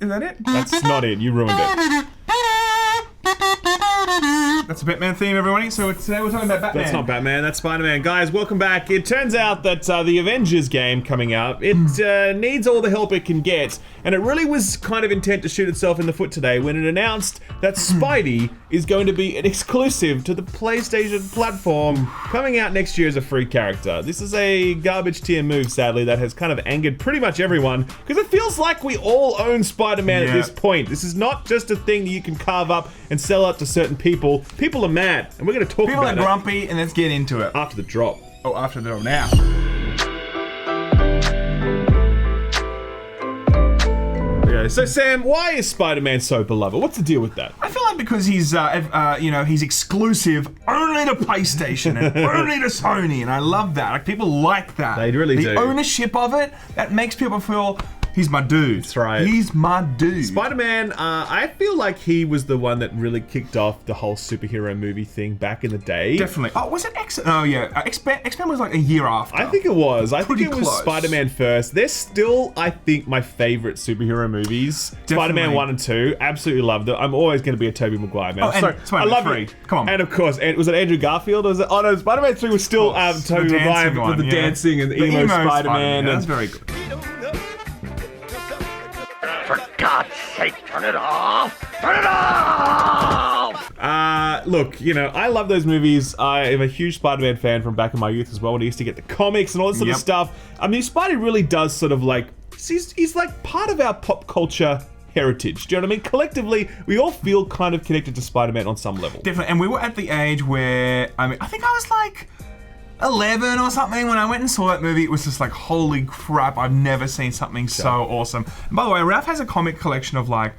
Is that it? That's not it. You ruined it. That's a Batman theme, everybody. So today we're talking about Batman. That's not Batman, that's Spider-Man. Guys, welcome back. It turns out that the Avengers game coming out, it needs all the help it can get. And it really was kind of intent to shoot itself in the foot today when it announced that Spidey is going to be an exclusive to the PlayStation platform, coming out next year as a free character. This is a garbage tier move, sadly, that has kind of angered pretty much everyone, because it feels like we all own Spider-Man at this point. This is not just a thing that you can carve up and sell out to certain people. People are mad, and we're going to talk about it. People are grumpy, and let's get into it. After the drop. Oh, after the drop now. Okay, so Sam, why is Spider-Man so beloved? What's the deal with that? I feel like because he's, he's exclusive only to PlayStation and only to Sony, and I love that. Like, people like that. They really do. The ownership of it, that makes people feel, he's my dude. That's right. He's my dude. Spider-Man, I feel like he was the one that really kicked off the whole superhero movie thing back in the day. Definitely. Oh, was it X? Oh, yeah. X-Men was like a year after. I think it was. I think it was close. Spider-Man first. They're still, I think, my favorite superhero movies. Definitely. Spider-Man 1 and 2. Absolutely loved it. I'm always going to be a Tobey Maguire man. Oh, and sorry. I love 3. it. Come on. And of course, was it Andrew Garfield? Or was it? Oh no, Spider-Man 3 was still Tobey Maguire with the dancing and the emo Spider-Man. That's very good. For God's sake, turn it off! Turn it off! Look, I love those movies. I am a huge Spider-Man fan from back in my youth as well, when I used to get the comics and all this sort of stuff. I mean, Spidey really does sort of like, he's like part of our pop culture heritage. Do you know what I mean? Collectively, we all feel kind of connected to Spider-Man on some level. Definitely, and we were at the age where, I think I was like 11 or something when I went and saw that movie. It was just like, holy crap, I've never seen something so awesome. And by the way, Ralph has a comic collection of like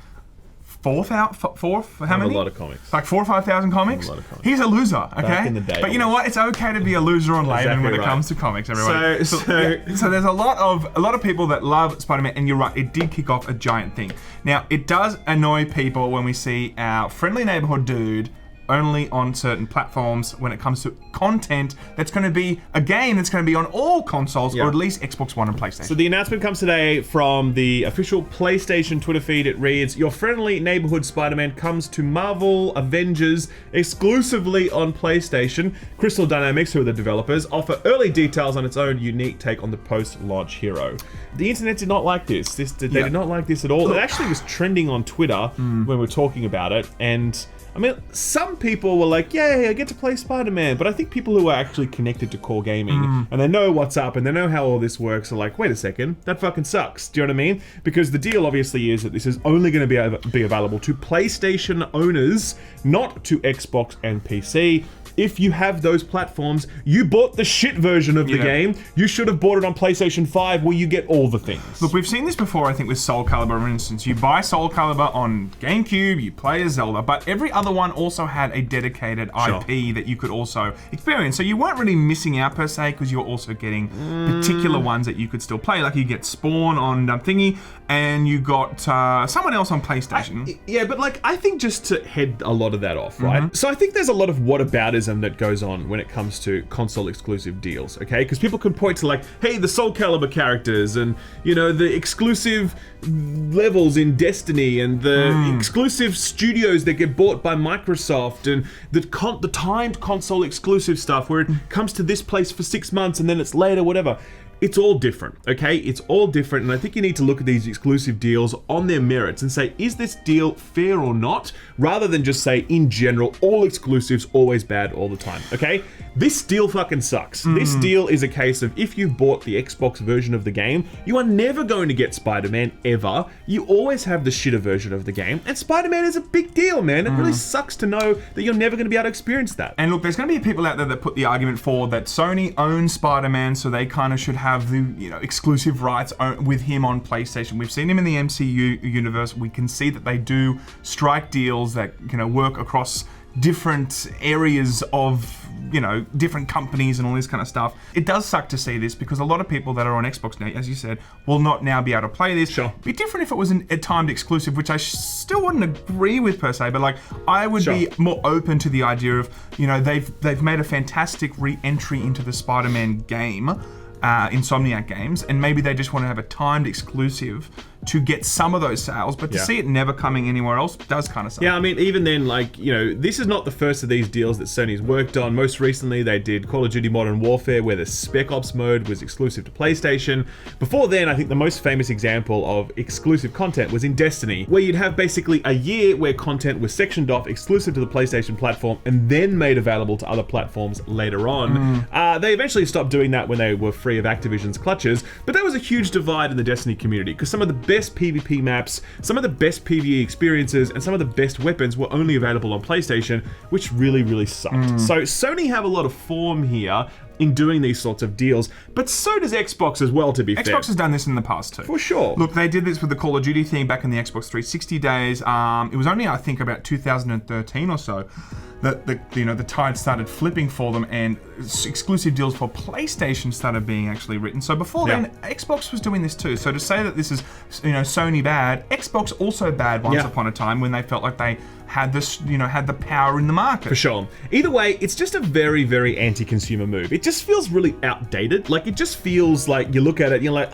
how many? A lot of comics. Like 4,000 or 5,000 comics? A lot of comics. He's a loser, okay? Back in the day, but you know what? It's okay to be a loser on Laymen Exactly when it right. comes to comics, everybody. So there's a lot of people that love Spider-Man, and you're right, it did kick off a giant thing. Now, it does annoy people when we see our friendly neighborhood dude only on certain platforms when it comes to content that's going to be a game that's going to be on all consoles, or at least Xbox One and PlayStation. So the announcement comes today from the official PlayStation Twitter feed. It reads, "Your friendly neighborhood Spider-Man comes to Marvel Avengers exclusively on PlayStation. Crystal Dynamics, who are the developers, offer early details on its own unique take on the post-launch hero." The internet did not like this. They did not like this at all. It actually was trending on Twitter when we were talking about it, and I mean, some people were like, yay, I get to play Spider-Man, but I think people who are actually connected to core gaming and they know what's up and they know how all this works are like, wait a second, that fucking sucks. Do you know what I mean? Because the deal obviously is that this is only going to be available to PlayStation owners, not to Xbox and PC. If you have those platforms, you bought the shit version of the game. You should have bought it on PlayStation 5 where you get all the things. Look, we've seen this before, I think, with Soul Calibur, for instance. You buy Soul Calibur on GameCube, you play as Zelda, but every other one also had a dedicated IP that you could also experience. So you weren't really missing out per se, because you're also getting particular ones that you could still play. Like you get Spawn on Thingy, and you got someone else on PlayStation. But like, I think just to head a lot of that off, right? So I think there's a lot of whataboutism that goes on when it comes to console exclusive deals, okay? Because people can point to like, hey, the Soul Calibur characters and, the exclusive levels in Destiny and the exclusive studios that get bought by Microsoft and the timed console exclusive stuff where it comes to this place for 6 months and then it's later, whatever. It's all different, okay? It's all different, and I think you need to look at these exclusive deals on their merits and say, is this deal fair or not? Rather than just say, in general, all exclusives always bad all the time, okay? This deal fucking sucks. This deal is a case of if you've bought the Xbox version of the game, you are never going to get Spider-Man ever. You always have the shitter version of the game, and Spider-Man is a big deal, man. It really sucks to know that you're never going to be able to experience that. And look, there's going to be people out there that put the argument forward that Sony owns Spider-Man, so they kind of should have the exclusive rights with him on PlayStation. We've seen him in the MCU universe. We can see that they do strike deals that work across different areas of different companies and all this kind of stuff. It does suck to see this because a lot of people that are on Xbox now, as you said, will not now be able to play this. Sure. It'd be different if it was a timed exclusive, which I still wouldn't agree with per se, but like I would be more open to the idea of, they've made a fantastic re-entry into the Spider-Man game, Insomniac Games, and maybe they just want to have a timed exclusive to get some of those sales, but to see it never coming anywhere else does kind of suck. Yeah, I mean, even then, like, you know, this is not the first of these deals that Sony's worked on. Most recently, they did Call of Duty Modern Warfare, where the Spec Ops mode was exclusive to PlayStation. Before then, I think the most famous example of exclusive content was in Destiny, where you'd have basically a year where content was sectioned off exclusive to the PlayStation platform and then made available to other platforms later on. They eventually stopped doing that when they were free of Activision's clutches, but that was a huge divide in the Destiny community, because some of the best PvP maps, some of the best PvE experiences, and some of the best weapons were only available on PlayStation, which really, really sucked. So Sony have a lot of form here in doing these sorts of deals, but so does Xbox as well, to be fair. Xbox has done this in the past too. For sure. Look, they did this with the Call of Duty thing back in the Xbox 360 days. It was only, I think, about 2013 or so that the tide started flipping for them, and exclusive deals for PlayStation started being actually written. So before then, Xbox was doing this too. So to say that this is, Sony bad, Xbox also bad once upon a time when they felt like they had this, had the power in the market. For sure. Either way, it's just a very, very anti-consumer move. It just feels really outdated. Like, it just feels like you look at it and you're like,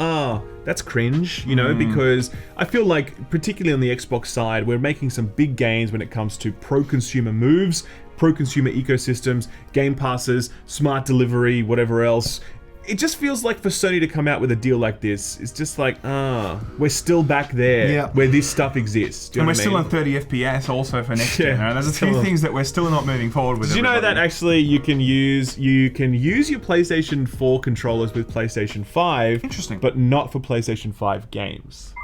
that's cringe, because I feel like, particularly on the Xbox side, we're making some big gains when it comes to pro-consumer moves, pro-consumer ecosystems, game passes, smart delivery, whatever else. It just feels like for Sony to come out with a deal like this, it's just like, we're still back there where this stuff exists. And we're still on 30 FPS also for next gen. There's a few things that we're still not moving forward with. Did you know that actually you can use your PlayStation 4 controllers with PlayStation 5? Interesting. But not for PlayStation 5 games.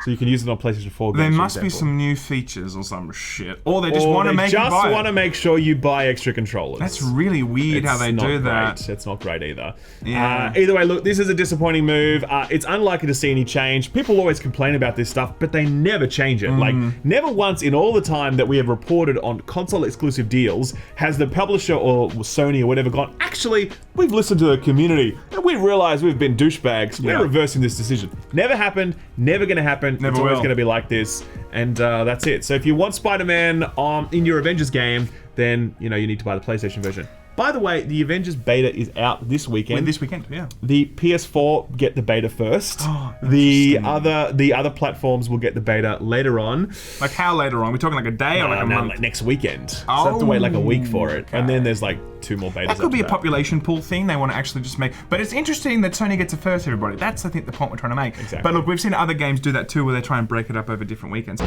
So you can use it on PlayStation 4 games. There must be some new features or some shit. Or they just want to make sure you buy extra controllers. That's really weird how they do that. It's not great either. Yeah. Either way, look, this is a disappointing move. It's unlikely to see any change. People always complain about this stuff, but they never change it. Like, never once in all the time that we have reported on console exclusive deals has the publisher or Sony or whatever gone, actually, we've listened to the community and we realize we've been douchebags. We're reversing this decision. Never happened. Never going to happen. Never it's always will. going to be like this, and that's it. So if you want Spider-Man in your Avengers game, then you need to buy the PlayStation version. By the way, the Avengers beta is out this weekend. This weekend, yeah. The PS4 get the beta first. The other platforms will get the beta later on. Like how later on? We're talking like a day or like a month? Like next weekend. So I have to wait like a week for it, and then there's like 2 more betas. That could be a population pool thing. They want to actually just make. But it's interesting that Sony gets it first, everybody. That's, I think, the point we're trying to make. Exactly. But look, we've seen other games do that too, where they try and break it up over different weekends.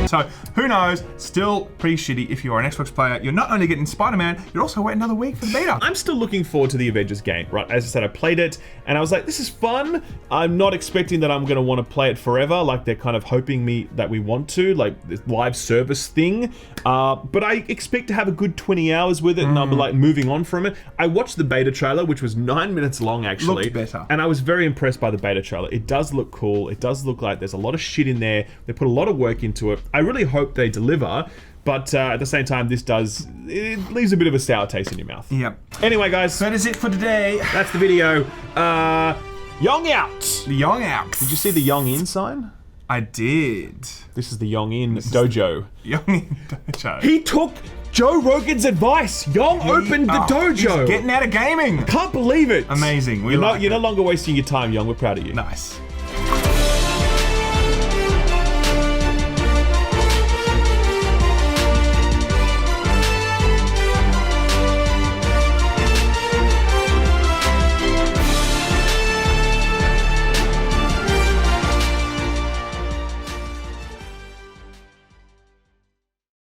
So, who knows? Still pretty shitty if you're an Xbox player. You're not only getting Spider-Man, you're also waiting another week for the beta. I'm still looking forward to the Avengers game, right? As I said, I played it, and I was like, this is fun. I'm not expecting that I'm going to want to play it forever, like they're kind of hoping that we want to, like this live service thing. But I expect to have a good 20 hours with it, and I'll be like moving on from it. I watched the beta trailer, which was 9 minutes long, actually. Looked better. And I was very impressed by the beta trailer. It does look cool. It does look like there's a lot of shit in there. They put a lot of work into it. I really hope they deliver, but at the same time, it leaves a bit of a sour taste in your mouth. Yep. Anyway, guys, That is it for today. that's the video. Yong out. The Young out. Did you see the Yong in sign? I did. This is the Yong in dojo. Young in dojo. He took Joe Rogan's advice. Yong opened the dojo. He's getting out of gaming. Can't believe it. Amazing. You're no longer wasting your time, Yong. We're proud of you. Nice.